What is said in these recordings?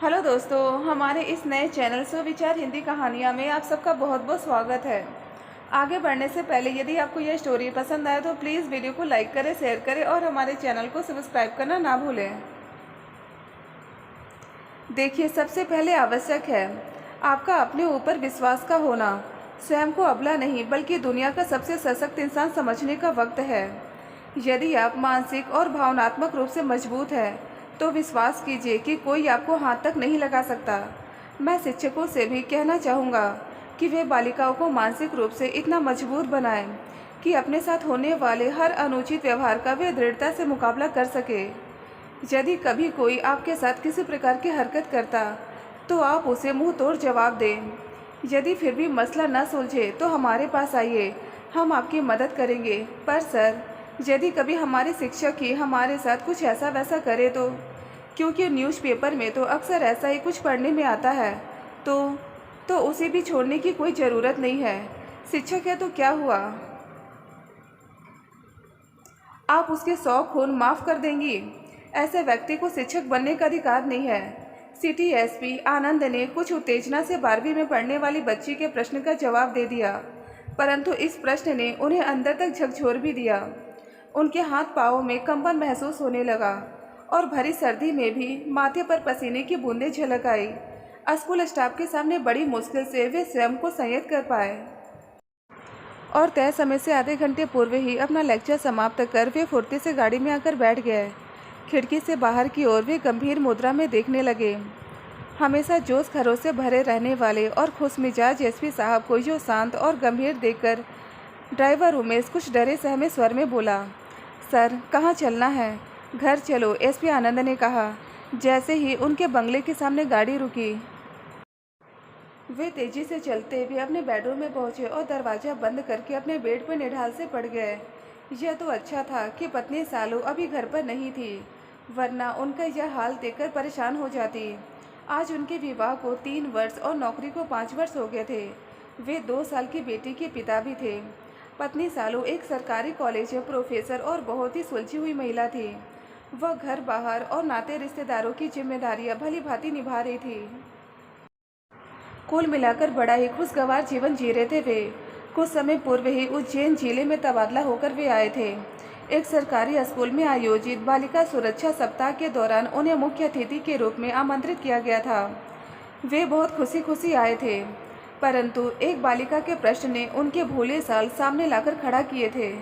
Hello दोस्तों, हमारे इस नए चैनल सुविचार हिंदी कहानियाँ में आप सबका बहुत बहुत स्वागत है। आगे बढ़ने से पहले यदि आपको यह स्टोरी पसंद आए तो प्लीज़ वीडियो को लाइक करें, शेयर करें और हमारे चैनल को सब्सक्राइब करना ना भूलें। देखिए, सबसे पहले आवश्यक है आपका अपने ऊपर विश्वास का होना। स्वयं को अबला नहीं बल्कि दुनिया का सबसे सशक्त इंसान समझने का वक्त है। यदि आप मानसिक और भावनात्मक रूप से मजबूत हैं तो विश्वास कीजिए कि कोई आपको हाथ तक नहीं लगा सकता। मैं शिक्षकों से भी कहना चाहूँगा कि वे बालिकाओं को मानसिक रूप से इतना मजबूत बनाएं कि अपने साथ होने वाले हर अनुचित व्यवहार का वे दृढ़ता से मुकाबला कर सके। यदि कभी कोई आपके साथ किसी प्रकार की हरकत करता तो आप उसे मुंह तोड़ जवाब दें। यदि फिर भी मसला न सुलझे तो हमारे पास आइए, हम आपकी मदद करेंगे। पर सर, यदि कभी हमारे शिक्षक ही हमारे साथ कुछ ऐसा वैसा करे तो? क्योंकि न्यूज़पेपर में तो अक्सर ऐसा ही कुछ पढ़ने में आता है। तो उसे भी छोड़ने की कोई ज़रूरत नहीं है। शिक्षक है तो क्या हुआ? आप उसके 100 खून माफ़ कर देंगी? ऐसे व्यक्ति को शिक्षक बनने का अधिकार नहीं है। सिटी एसपी आनंद ने कुछ उत्तेजना से 12वीं में पढ़ने वाली बच्ची के प्रश्न का जवाब दे दिया, परंतु इस प्रश्न ने उन्हें अंदर तक झकझोर भी दिया। उनके हाथ पाँवों में कंपन महसूस होने लगा और भरी सर्दी में भी माथे पर पसीने की बूंदें झलक आई। स्कूल स्टाफ के सामने बड़ी मुश्किल से वे स्वयं को संयत कर पाए और तय समय से आधे घंटे पूर्व ही अपना लेक्चर समाप्त कर वे फुर्ती से गाड़ी में आकर बैठ गए। खिड़की से बाहर की ओर वे गंभीर मुद्रा में देखने लगे। हमेशा जोश खरोश से भरे रहने वाले और खुशमिजाज एसपी साहब को जो शांत और गंभीर देखकर ड्राइवर उमेश कुछ डरे सहमे स्वर में बोला, सर, कहाँ चलना है? घर चलो, एसपी आनंद ने कहा। जैसे ही उनके बंगले के सामने गाड़ी रुकी, वे तेजी से चलते हुए अपने बेडरूम में पहुंचे और दरवाज़ा बंद करके अपने बेड पर निढाल से पड़ गए। यह तो अच्छा था कि पत्नी सालू अभी घर पर नहीं थी, वरना उनका यह हाल देखकर परेशान हो जाती। आज उनके विवाह को 3 वर्ष और नौकरी को 5 वर्ष हो गए थे। वे 2 साल की बेटी के पिता भी थे। पत्नी सालू एक सरकारी कॉलेज में प्रोफेसर और बहुत ही सुलझी हुई महिला थी। वह घर बाहर और नाते रिश्तेदारों की जिम्मेदारियां भली भांति निभा रही थी। कुल मिलाकर बड़ा ही खुशगवार जीवन जी रहे थे वे। कुछ समय पूर्व ही उज्जैन जिले में तबादला होकर वे आए थे। एक सरकारी स्कूल में आयोजित बालिका सुरक्षा सप्ताह के दौरान उन्हें मुख्य अतिथि के रूप में आमंत्रित किया गया था। वे बहुत खुशी खुशी आए थे, परंतु एक बालिका के प्रश्न ने उनके भूले साल सामने लाकर खड़ा किए थे।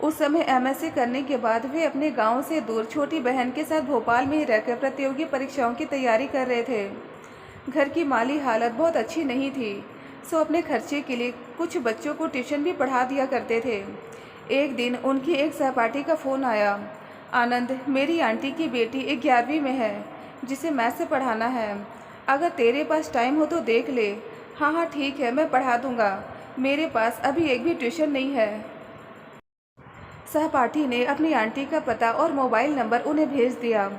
उस समय एमएससी करने के बाद वे अपने गांव से दूर छोटी बहन के साथ भोपाल में ही रहकर प्रतियोगी परीक्षाओं की तैयारी कर रहे थे। घर की माली हालत बहुत अच्छी नहीं थी, सो अपने खर्चे के लिए कुछ बच्चों को ट्यूशन भी पढ़ा दिया करते थे। एक दिन उनकी एक सहपाठी का फ़ोन आया, आनंद, मेरी आंटी की बेटी 11वीं में है जिसे मैथ से पढ़ाना है। अगर तेरे पास टाइम हो तो देख ले। हाँ हाँ ठीक है, मैं पढ़ा दूँगा। मेरे पास अभी एक भी ट्यूशन नहीं है। सहपाठी ने अपनी आंटी का पता और मोबाइल नंबर उन्हें भेज दिया।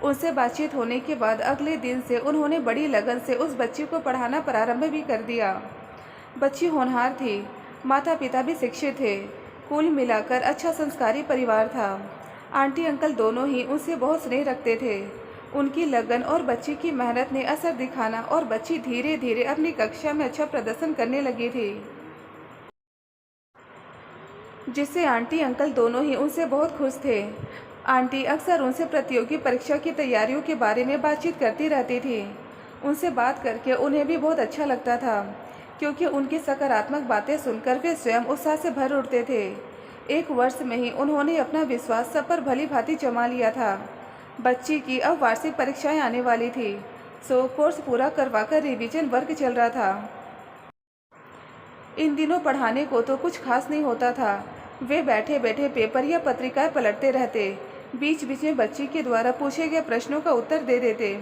उनसे बातचीत होने के बाद अगले दिन से उन्होंने बड़ी लगन से उस बच्ची को पढ़ाना प्रारंभ भी कर दिया। बच्ची होनहार थी, माता पिता भी शिक्षित थे। कुल मिलाकर अच्छा संस्कारी परिवार था। आंटी अंकल दोनों ही उनसे बहुत स्नेह रखते थे। उनकी लगन और बच्ची की मेहनत ने असर दिखाना और बच्ची धीरे धीरे अपनी कक्षा में अच्छा प्रदर्शन करने लगी थी, जिससे आंटी अंकल दोनों ही उनसे बहुत खुश थे। आंटी अक्सर उनसे प्रतियोगी परीक्षा की तैयारियों के बारे में बातचीत करती रहती थी। उनसे बात करके उन्हें भी बहुत अच्छा लगता था, क्योंकि उनकी सकारात्मक बातें सुनकर वे स्वयं उत्साह से भर उठते थे। 1 वर्ष में ही उन्होंने अपना विश्वास सब पर भली भांति जमा लिया था। बच्ची की अब वार्षिक परीक्षाएं आने वाली थी, सो कोर्स पूरा करवाकर रिवीजन वर्क चल रहा था। इन दिनों पढ़ाने को तो कुछ खास नहीं होता था। वे बैठे बैठे पेपर या पत्रिकाएं पलटते रहते, बीच बीच में बच्ची के द्वारा पूछे गए प्रश्नों का उत्तर दे देते।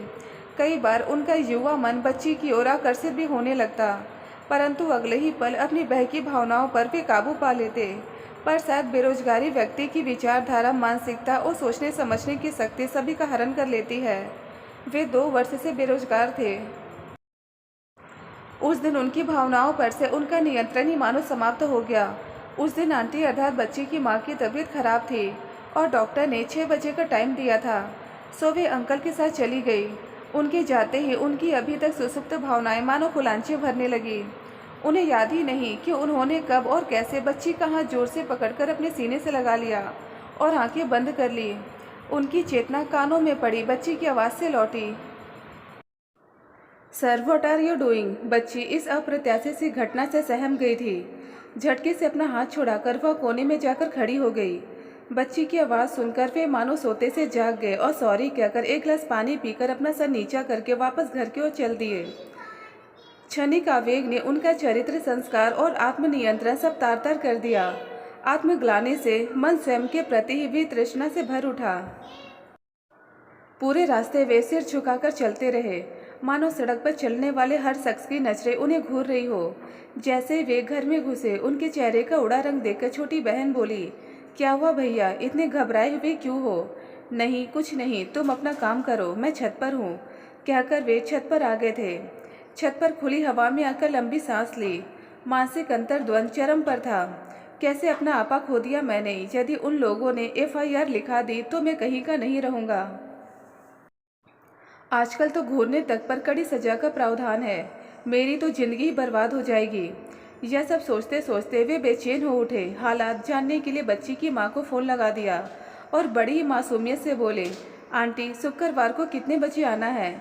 कई बार उनका युवा मन बच्ची की ओर आकर्षित भी होने लगता, परंतु अगले ही पल अपनी बहकी भावनाओं पर भी काबू पा लेते। पर शायद बेरोजगारी व्यक्ति की विचारधारा, मानसिकता और सोचने समझने की शक्ति सभी का हरण कर लेती है। वे 2 वर्ष से बेरोजगार थे। उस दिन उनकी भावनाओं पर से उनका नियंत्रण ही मानो समाप्त हो गया। उस दिन आंटी अर्थात बच्ची की माँ की तबीयत खराब थी और डॉक्टर ने 6 बजे का टाइम दिया था। सो वे अंकल के साथ चली गई। उनके जाते ही उनकी अभी तक सुसुप्त भावनाएं मानो कुलांचे भरने लगी। उन्हें याद ही नहीं कि उन्होंने कब और कैसे बच्ची का हाथ जोर से पकड़कर अपने सीने से लगा लिया और आंखें बंद कर ली। उनकी चेतना कानों में पड़ी बच्ची की आवाज़ से लौटी। Sir, what are you doing? बच्ची इस अप्रत्याशित सी घटना से सहम गई थी। झटके से अपना हाथ छुड़ाकर वह कोने में जाकर खड़ी हो गई। बच्ची की आवाज़ सुनकर वे मानो सोते से जाग गए और सॉरी कहकर एक गिलास पानी पीकर अपना सर नीचा करके वापस घर की ओर चल दिए। क्षणिक आवेग ने उनका चरित्र, संस्कार और आत्मनियंत्रण सब तार-तार कर दिया। आत्मग्लानि से मन स्वयं के प्रति ही भी तृष्णा से भर उठा। पूरे रास्ते वे सिर झुकाकर चलते रहे, मानो सड़क पर चलने वाले हर शख्स की नजरें उन्हें घूर रही हो। जैसे वे घर में घुसे, उनके चेहरे का उड़ा रंग देखकर छोटी बहन बोली, क्या हुआ भैया, इतने घबराए हुए क्यों हो? नहीं, कुछ नहीं, तुम अपना काम करो, मैं छत पर हूँ, कहकर वे छत पर आ गए थे। छत पर खुली हवा में आकर लंबी सांस ली। मानसिक अंतर्द्वंद चरम पर था। कैसे अपना आपा खो दिया मैंने। यदि उन लोगों ने FIR लिखा दी तो मैं कहीं का नहीं रहूँगा। आजकल तो घूरने तक पर कड़ी सजा का प्रावधान है। मेरी तो जिंदगी ही बर्बाद हो जाएगी। यह सब सोचते सोचते वे बेचैन हो उठे। हालात जानने के लिए बच्ची की माँ को फ़ोन लगा दिया और बड़ी ही मासूमियत से बोले, आंटी, शुक्रवार को कितने बजे आना है?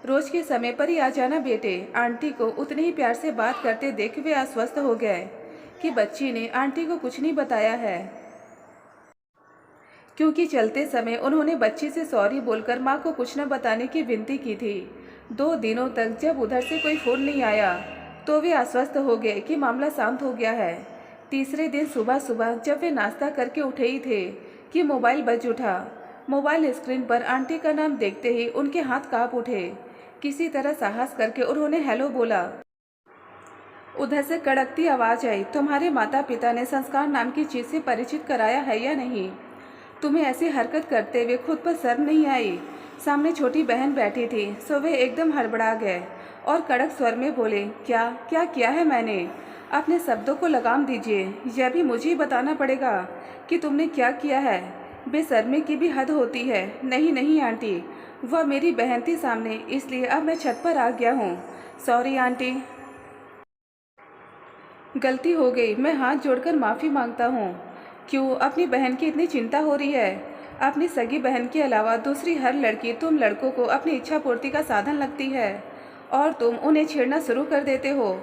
रोज के समय पर ही आ जाना बेटे। आंटी को उतने ही प्यार से बात करते देख वे आश्वस्त हो गए कि बच्ची ने आंटी को कुछ नहीं बताया है, क्योंकि चलते समय उन्होंने बच्ची से सॉरी बोलकर माँ को कुछ न बताने की विनती की थी। 2 दिनों तक जब उधर से कोई फ़ोन नहीं आया तो वे आश्वस्त हो गए कि मामला शांत हो गया है। तीसरे दिन सुबह सुबह जब वे नाश्ता करके उठे ही थे कि मोबाइल बज उठा। मोबाइल स्क्रीन पर आंटी का नाम देखते ही उनके हाथ कांप उठे। किसी तरह साहस करके उन्होंने हेलो बोला। उधर से कड़कती आवाज़ आई, तुम्हारे माता पिता ने संस्कार नाम की चीज़ से परिचित कराया है या नहीं? तुम्हें ऐसी हरकत करते हुए खुद पर शर्म नहीं आई? सामने छोटी बहन बैठी थी, सो वे एकदम हड़बड़ा गए और कड़क स्वर में बोले, क्या क्या किया है मैंने? अपने शब्दों को लगाम दीजिए। यह भी मुझे ही बताना पड़ेगा कि तुमने क्या किया है? बेशर्मी की भी हद होती है। नहीं नहीं आंटी, वह मेरी बहन थी सामने, इसलिए अब मैं छत पर आ गया हूँ। सॉरी आंटी, गलती हो गई, मैं हाथ जोड़कर माफ़ी मांगता हूँ। क्यों, अपनी बहन की इतनी चिंता हो रही है? अपनी सगी बहन के अलावा दूसरी हर लड़की तुम लड़कों को अपनी इच्छा पूर्ति का साधन लगती है और तुम उन्हें छेड़ना शुरू कर देते हो।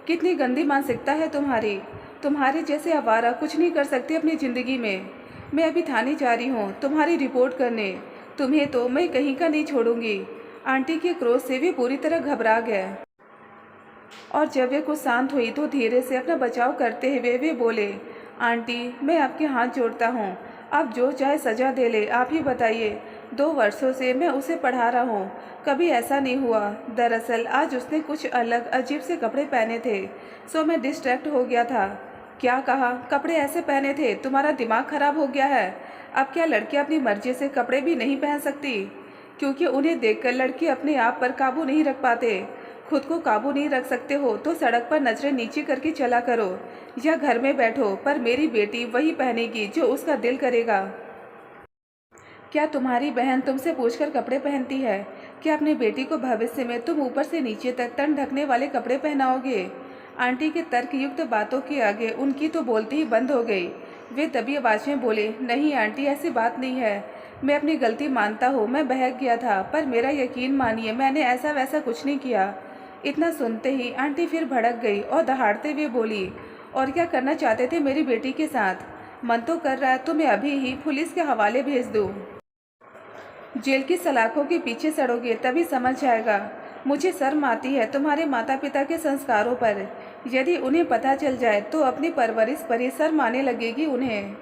कितनी गंदी मानसिकता है तुम्हारी। तुम्हारे जैसे आवारा कुछ नहीं कर सकती अपनी ज़िंदगी में। मैं अभी थाने जा रही हूँ तुम्हारी रिपोर्ट करने। तुम्हें तो मैं कहीं का नहीं छोड़ूंगी। आंटी के क्रोध से वे पूरी तरह घबरा गए और जब वे कुछ शांत हुई तो धीरे से अपना बचाव करते हुए वे बोले, आंटी, मैं आपके हाथ जोड़ता हूँ, आप जो चाहे सज़ा दे ले, आप ही बताइए। 2 वर्षों से मैं उसे पढ़ा रहा हूँ, कभी ऐसा नहीं हुआ। दरअसल आज उसने कुछ अलग अजीब से कपड़े पहने थे, सो मैं डिस्ट्रैक्ट हो गया था। क्या कहा? कपड़े ऐसे पहने थे? तुम्हारा दिमाग खराब हो गया है? अब क्या लड़कियाँ अपनी मर्जी से कपड़े भी नहीं पहन सकती? क्योंकि उन्हें देखकर लड़की अपने आप पर काबू नहीं रख पाते। खुद को काबू नहीं रख सकते हो तो सड़क पर नजरें नीचे करके चला करो या घर में बैठो, पर मेरी बेटी वही पहनेगी जो उसका दिल करेगा। क्या तुम्हारी बहन तुमसे पूछकर कपड़े पहनती है? क्या अपनी बेटी को भविष्य में तुम ऊपर से नीचे तक तन ढकने वाले कपड़े पहनाओगे? आंटी के तर्कयुक्त बातों के आगे उनकी तो बोलती ही बंद हो गई। वे तभी आवाज़ में बोले, नहीं आंटी, ऐसी बात नहीं है। मैं अपनी गलती मानता हूँ, मैं बहक गया था, पर मेरा यकीन मानिए, मैंने ऐसा वैसा कुछ नहीं किया। इतना सुनते ही आंटी फिर भड़क गई और दहाड़ते हुए बोली, और क्या करना चाहते थे मेरी बेटी के साथ? मन तो कर रहा है तो मैं अभी ही पुलिस के हवाले भेज दूँ। जेल की सलाखों के पीछे सड़ोगे तभी समझ जाएगा। मुझे शर्म आती है तुम्हारे माता पिता के संस्कारों पर। यदि उन्हें पता चल जाए तो अपनी परवरिश पर ही शर्म आने लगेगी उन्हें।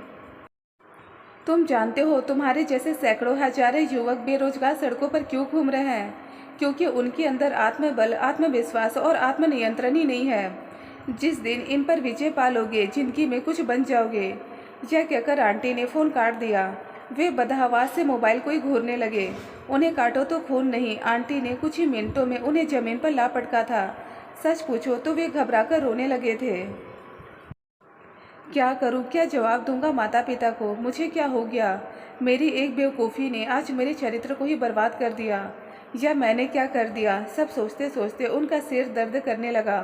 तुम जानते हो तुम्हारे जैसे सैकड़ों हजारों युवक बेरोजगार सड़कों पर क्यों घूम रहे हैं? क्योंकि उनके अंदर आत्मबल, आत्मविश्वास और आत्मनियंत्रण ही नहीं है। जिस दिन इन पर विजय पालोगे जिंदगी में कुछ बन जाओगे। यह कहकर आंटी ने फ़ोन काट दिया। वे बदहवास से मोबाइल को ही घूरने लगे। उन्हें काटो तो खून नहीं, आंटी ने कुछ ही मिनटों में उन्हें ज़मीन पर ला पटका था। सच पूछो तो वे घबराकर रोने लगे थे। क्या करूं, क्या जवाब दूंगा माता पिता को? मुझे क्या हो गया? मेरी एक बेवकूफ़ी ने आज मेरे चरित्र को ही बर्बाद कर दिया, या मैंने क्या कर दिया? सब सोचते सोचते उनका सिर दर्द करने लगा।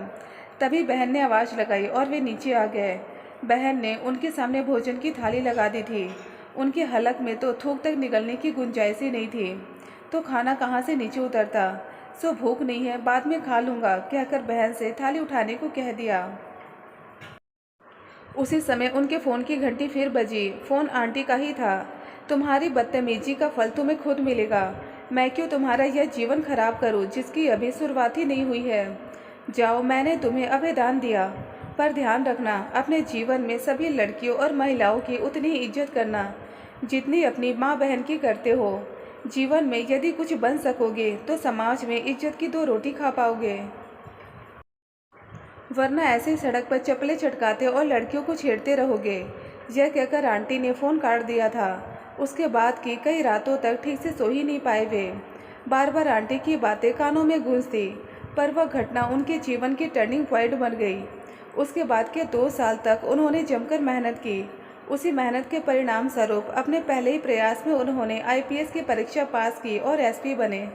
तभी बहन ने आवाज़ लगाई और वे नीचे आ गए। बहन ने उनके सामने भोजन की थाली लगा दी थी। उनके हलक में तो थूक तक निकलने की गुंजाइश ही नहीं थी, तो खाना कहाँ से नीचे उतरता? सो भूख नहीं है, बाद में खा लूँगा कहकर बहन से थाली उठाने को कह दिया। उसी समय उनके फ़ोन की घंटी फिर बजी। फ़ोन आंटी का ही था। तुम्हारी बदतमीजी का फल तुम्हें खुद मिलेगा। मैं क्यों तुम्हारा यह जीवन खराब करूं जिसकी अभी शुरुआत ही नहीं हुई है। जाओ, मैंने तुम्हें अभय दान दिया, पर ध्यान रखना अपने जीवन में सभी लड़कियों और महिलाओं की उतनी ही इज्जत करना जितनी अपनी माँ बहन की करते हो। जीवन में यदि कुछ बन सकोगे तो समाज में इज्जत की दो रोटी खा पाओगे, वरना ऐसे ही सड़क पर चप्पलें चटकाते और लड़कियों को छेड़ते रहोगे। यह कहकर आंटी ने फ़ोन काट दिया था। उसके बाद की कई रातों तक ठीक से सो ही नहीं पाए वे। बार बार आंटी की बातें कानों में गूंजती, पर वह घटना उनके जीवन की टर्निंग पॉइंट बन गई। उसके बाद के 2 साल तक उन्होंने जमकर मेहनत की। उसी मेहनत के परिणाम स्वरूप अपने पहले ही प्रयास में उन्होंने आईपीएस की परीक्षा पास की और एसपी बने।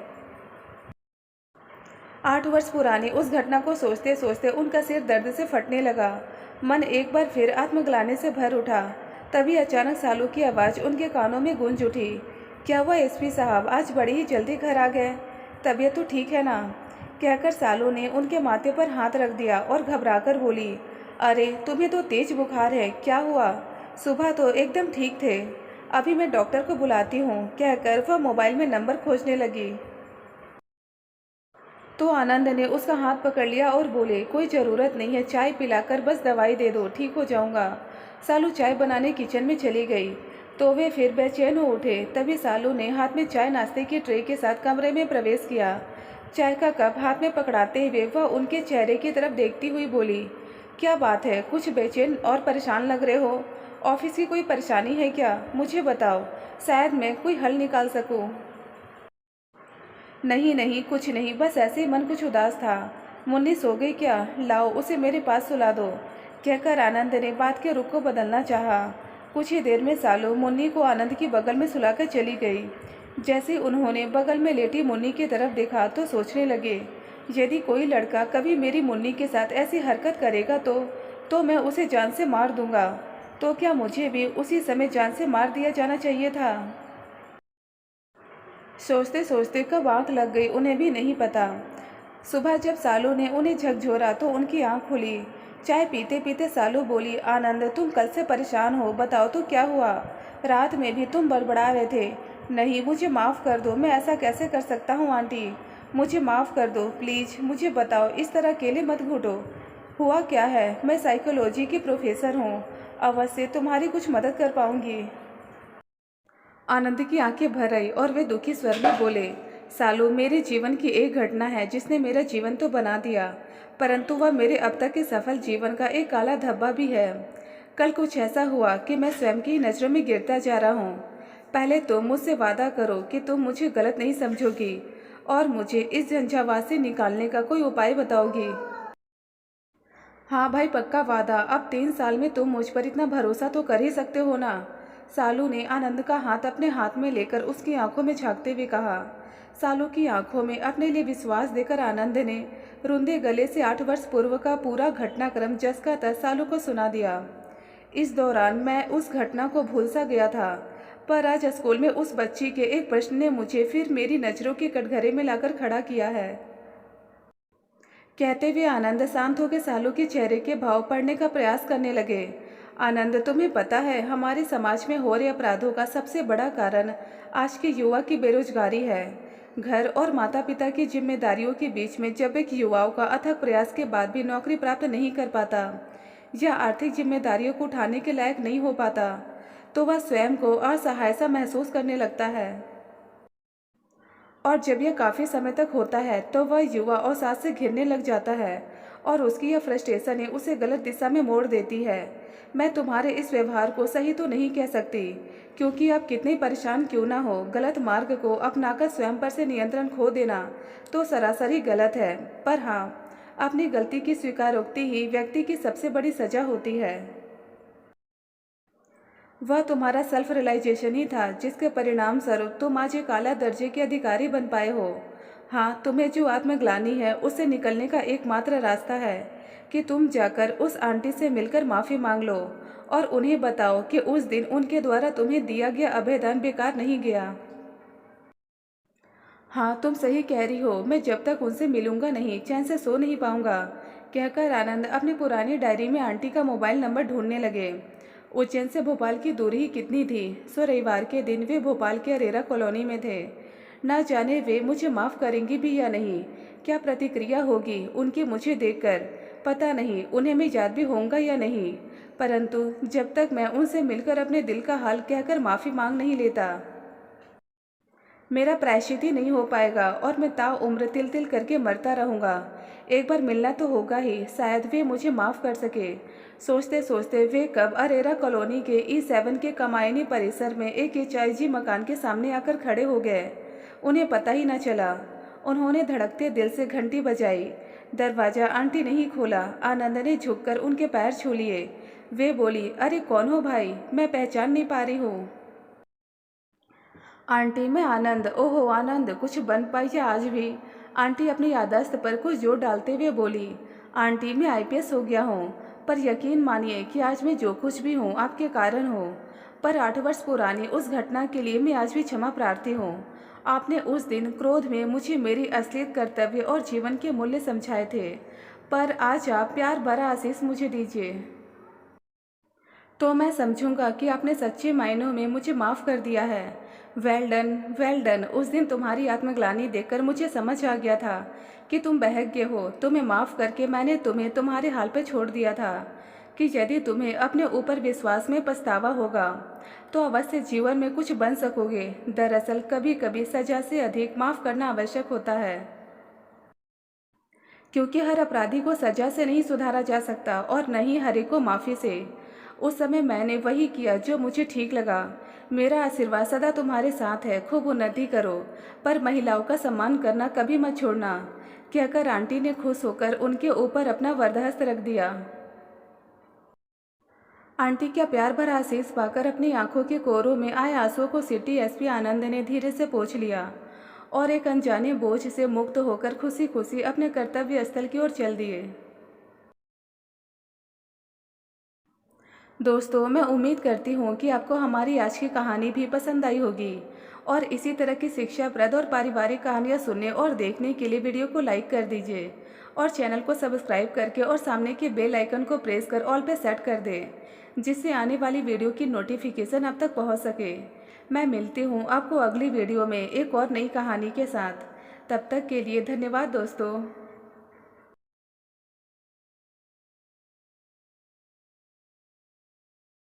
8 वर्ष पुरानी उस घटना को सोचते सोचते उनका सिर दर्द से फटने लगा। मन एक बार फिर आत्मग्लानि से भर उठा। तभी अचानक सालू की आवाज़ उनके कानों में गूंज उठी। क्या हुआ एसपी साहब, आज बड़ी ही जल्दी घर आ गए? तबीयत तो ठीक है ना? कहकर सालू ने उनके माथे पर हाथ रख दिया और घबराकर बोली, अरे तुम्हें तो तेज बुखार है, क्या हुआ? सुबह तो एकदम ठीक थे। अभी मैं डॉक्टर को बुलाती हूँ कहकर वह मोबाइल में नंबर खोजने लगी। तो आनंद ने उसका हाथ पकड़ लिया और बोले, कोई ज़रूरत नहीं है, चाय पिलाकर बस दवाई दे दो, ठीक हो जाऊंगा। सालू चाय बनाने किचन में चली गई तो वे फिर बेचैन हो उठे। तभी सालू ने हाथ में चाय नाश्ते की ट्रे के साथ कमरे में प्रवेश किया। चाय का कप हाथ में पकड़ाते हुए वह उनके चेहरे की तरफ देखती हुई बोली, क्या बात है, कुछ बेचैन और परेशान लग रहे हो? ऑफिस की कोई परेशानी है क्या? मुझे बताओ, शायद मैं कोई हल निकाल सकूं। नहीं नहीं, कुछ नहीं, बस ऐसे ही मन कुछ उदास था। मुन्नी सो गई क्या? लाओ उसे मेरे पास सुला दो कहकर आनंद ने बात के रुख को बदलना चाहा। कुछ ही देर में सालू मुन्नी को आनंद की बगल में सुलाकर चली गई। जैसे उन्होंने बगल में लेटी मुन्नी की तरफ देखा तो सोचने लगे, यदि कोई लड़का कभी मेरी मुन्नी के साथ ऐसी हरकत करेगा तो मैं उसे जान से मार दूंगा। तो क्या मुझे भी उसी समय जान से मार दिया जाना चाहिए था? सोचते सोचते कब आँख लग गई उन्हें भी नहीं पता। सुबह जब सालू ने उन्हें झकझोरा तो उनकी आँख खुली। चाय पीते पीते सालू बोली, आनंद तुम कल से परेशान हो, बताओ तो क्या हुआ? रात में भी तुम बड़बड़ा रहे थे। नहीं, मुझे माफ़ कर दो, मैं ऐसा कैसे कर सकता हूँ आंटी? मुझे माफ़ कर दो प्लीज़, मुझे बताओ, इस तरह अकेले मत घुटो। हुआ क्या है? मैं साइकोलॉजी की प्रोफेसर हूँ, अवश्य तुम्हारी कुछ मदद कर पाऊँगी। आनंद की आंखें भर आई और वे दुखी स्वर में बोले, सालू मेरे जीवन की एक घटना है जिसने मेरा जीवन तो बना दिया, परंतु वह मेरे अब तक के सफल जीवन का एक काला धब्बा भी है। कल कुछ ऐसा हुआ कि मैं स्वयं की नज़रों में गिरता जा रहा हूँ। पहले तो मुझसे वादा करो कि तुम मुझे गलत नहीं समझोगी और मुझे इस झंझावात से निकालने का कोई उपाय बताओगी। हाँ भाई, पक्का वादा। अब 3 साल में तुम मुझ पर इतना भरोसा तो कर ही सकते हो ना? सालू ने आनंद का हाथ अपने हाथ में लेकर उसकी आंखों में झांकते हुए कहा। सालू की आंखों में अपने लिए विश्वास देकर आनंद ने रुंधे गले से 8 वर्ष पूर्व का पूरा घटनाक्रम जस का तस सालू को सुना दिया। इस दौरान मैं उस घटना को भूल सा गया था, पर आज स्कूल में उस बच्ची के एक प्रश्न ने मुझे फिर मेरी नज़रों के कटघरे में लाकर खड़ा किया है। कहते हुए आनंद शांत होकर सालू के चेहरे के भाव पढ़ने का प्रयास करने लगे। आनंद, तुम्हें पता है हमारे समाज में हो रहे अपराधों का सबसे बड़ा कारण आज के युवा की बेरोजगारी है। घर और माता पिता की जिम्मेदारियों के बीच में जब एक युवाओं का अथक प्रयास के बाद भी नौकरी प्राप्त नहीं कर पाता या आर्थिक जिम्मेदारियों को उठाने के लायक नहीं हो पाता, तो वह स्वयं को असहाय सा महसूस करने लगता है। और जब यह काफ़ी समय तक होता है तो वह युवा अवसाद से घिरने लग जाता है और उसकी यह फ्रस्ट्रेशन ही उसे गलत दिशा में मोड़ देती है। मैं तुम्हारे इस व्यवहार को सही तो नहीं कह सकती, क्योंकि आप कितने परेशान क्यों ना हो, गलत मार्ग को अपनाकर स्वयं पर से नियंत्रण खो देना तो सरासर ही गलत है। पर हाँ, अपनी गलती की स्वीकारोक्ति ही व्यक्ति की सबसे बड़ी सजा होती है। वह तुम्हारा सेल्फ रियलाइजेशन ही था जिसके परिणाम स्वरूप तुम आज एक आला दर्जे के अधिकारी बन पाए हो। हाँ, तुम्हें जो आत्मग्लानि है उससे निकलने का एकमात्र रास्ता है कि तुम जाकर उस आंटी से मिलकर माफ़ी मांग लो और उन्हें बताओ कि उस दिन उनके द्वारा तुम्हें दिया गया अभयदान बेकार नहीं गया। हाँ, तुम सही कह रही हो, मैं जब तक उनसे मिलूंगा नहीं चैन से सो नहीं पाऊंगा, कहकर आनंद अपनी पुरानी डायरी में आंटी का मोबाइल नंबर ढूंढने लगे। उज्जैन से भोपाल की दूरी ही कितनी थी, सो रविवार के दिन वे भोपाल के अरेरा कॉलोनी में थे। ना जाने वे मुझे माफ़ करेंगी भी या नहीं, क्या प्रतिक्रिया होगी उनकी मुझे देखकर, पता नहीं उन्हें मैं याद भी होऊंगा या नहीं। परंतु जब तक मैं उनसे मिलकर अपने दिल का हाल कहकर माफ़ी मांग नहीं लेता, मेरा प्रायश्चित ही नहीं हो पाएगा और मैं ताउम्र तिल तिल करके मरता रहूँगा। एक बार मिलना तो होगा ही, शायद वे मुझे माफ़ कर सके। सोचते सोचते वे कब अरेरा कॉलोनी के E7 के कमायनी परिसर में एक HIG मकान के सामने आकर खड़े हो गए। उन्हें पता ही न चला। उन्होंने धड़कते दिल से घंटी बजाई। दरवाज़ा आंटी ने ही खोला। आनंद ने झुककर उनके पैर छू लिए। वे बोली, अरे कौन हो भाई, मैं पहचान नहीं पा रही हूँ। आंटी, मैं आनंद। ओहो आनंद, कुछ बन पाई है आज भी? आंटी अपनी याददाश्त पर कुछ जोर डालते हुए बोली, आंटी मैं IPS हो गया हूँ, पर यकीन मानिए कि आज मैं जो कुछ भी हूँ आपके कारण हो। पर 8 वर्ष पुरानी उस घटना के लिए मैं आज भी क्षमा प्रार्थी हूँ। आपने उस दिन क्रोध में मुझे मेरी असलियत, कर्तव्य और जीवन के मूल्य समझाए थे, पर आज आप प्यार भरा आशीष मुझे दीजिए तो मैं समझूंगा कि आपने सच्चे मायनों में मुझे माफ़ कर दिया है। Well done, well done. उस दिन तुम्हारी आत्मग्लानि देखकर मुझे समझ आ गया था कि तुम बहक गए हो। तुम्हें माफ़ करके मैंने तुम्हें तुम्हारे हाल पे छोड़ दिया था कि यदि तुम्हें अपने ऊपर विश्वास में पछतावा होगा तो अवश्य जीवन में कुछ बन सकोगे। दरअसल कभी कभी सजा से अधिक माफ़ करना आवश्यक होता है, क्योंकि हर अपराधी को सजा से नहीं सुधारा जा सकता और न ही हर एक को माफ़ी से। उस समय मैंने वही किया जो मुझे ठीक लगा। मेरा आशीर्वाद सदा तुम्हारे साथ है। खूब उन्नति करो, पर महिलाओं का सम्मान करना कभी मत छोड़ना, कहकर आंटी ने खुश होकर उनके ऊपर अपना वरदहस्त रख दिया। आंटी का प्यार भरा आशीष पाकर अपनी आंखों के कोरों में आए आंसुओं को सिटी SP आनंद ने धीरे से पोंछ लिया और एक अनजाने बोझ से मुक्त होकर खुशी खुशी अपने कर्तव्य स्थल की ओर चल दिए। दोस्तों, मैं उम्मीद करती हूँ कि आपको हमारी आज की कहानी भी पसंद आई होगी और इसी तरह की शिक्षाप्रद और पारिवारिक कहानियाँ सुनने और देखने के लिए वीडियो को लाइक कर दीजिए और चैनल को सब्सक्राइब करके और सामने के बेल आइकन को प्रेस कर ऑल पे सेट कर दें, जिससे आने वाली वीडियो की नोटिफिकेशन आप तक पहुँच सके। मैं मिलती हूँ आपको अगली वीडियो में एक और नई कहानी के साथ। तब तक के लिए धन्यवाद दोस्तों।